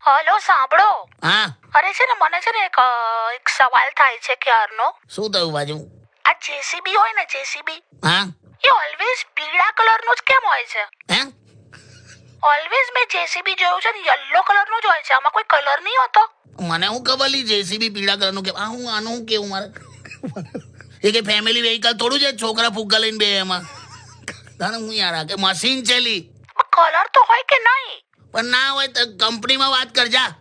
Hello સાંભળો. હા અરે છે ને મને છે ને એક સવાલ થાય છે ક્યારનો. શું થયું બાજુ? આ જેસીબી હોય ને જેસીબી હા એ ઓલવેઝ પીળા કલરનું જ કેમ હોય છે? હે ઓલવેઝ મેં જેસીબી જોયું છે ને યલો કલરનું જ હોય છે, આમાં કોઈ કલર નહીં હોતો. મને હું ખબર લી જેસીબી પીળા કલરનું કે આ હું આનું હું કેવું મારે એ કે ફેમિલી વેહિકલ થોડું છે છોકરા ફુગ્ગા લઈને બે એમાં તારે હું યાર આ કે મશીન છે લી કલર તો હોય કે નહીં? પણ ના હોય તો કંપનીમાં વાત કરજા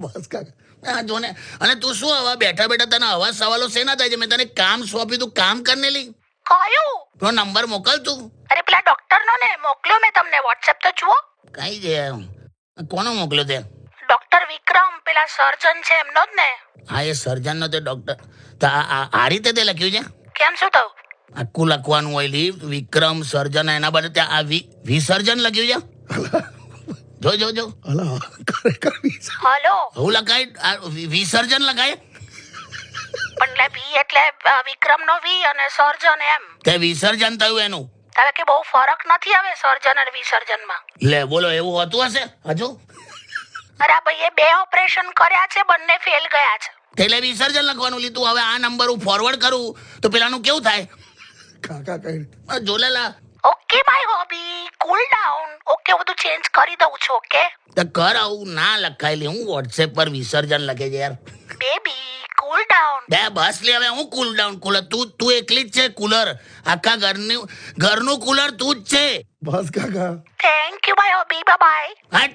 બસ કાકા જો ને. અને તું શું હવે બેઠા બેઠા તને આવા સવાલો શેના થાય છે? મેં તને કામ સોંપ્યું તું કામ કરને લી. કયું? તો નંબર મોકલ તું. અરે પેલા ડોક્ટરનો ને મોકલ્યો મેં તમને વોટ્સએપ તો જુઓ. કઈ છે કોનો મોકલ્યો તે? ડોક્ટર વિક્રમ પેલા સર્જન છે એમનો જ ને. હા એ સર્જનનો તે ડોક્ટર તો આ રીતે તે લખ્યું છે? કેમ શું થયું? આખું લખવાનું હોય લી વિક્રમ સર્જન એના બદલે ત્યાં આ વિસર્જન લખ્યું છે. જો જો જો હલો હું લખાય વિસર્જન લખાય પણ વી એટલે વિક્રમનો વી અને સર્જન એમ. તે વિસર્જન થયું એનું. હવે કે બહુ ફરક નથી આવે સર્જન અને વિસર્જનમાં. લે બોલો એવું હોતું હશે હજુ? અરે આ ભાઈએ 2 ઓપરેશન કર્યા છે, બંને ફેલ ગયા છે. એટલે વિસર્જન લખવાનું લીધું. હવે આ નંબર હું ફોરવર્ડ કરું તો પેલાનું કેવું થાય? કાકા કઈ જોલેલા. Okay my hobby cool down. Okay બધું ચેન્જ કરી દઉં છું. ઓકે તો કર આવું ના લખાય લે. હું વોટ્સએપ પર વિસર્જન લખે છે યાર. Baby cool down. બે બસ લે હવે હું કુલ ડાઉન કુલર તું એકલી જ છે કુલર. આખા ઘરનું કુલર તું જ છે. બસ કાકા. Thank you my hobby. Bye bye. Hut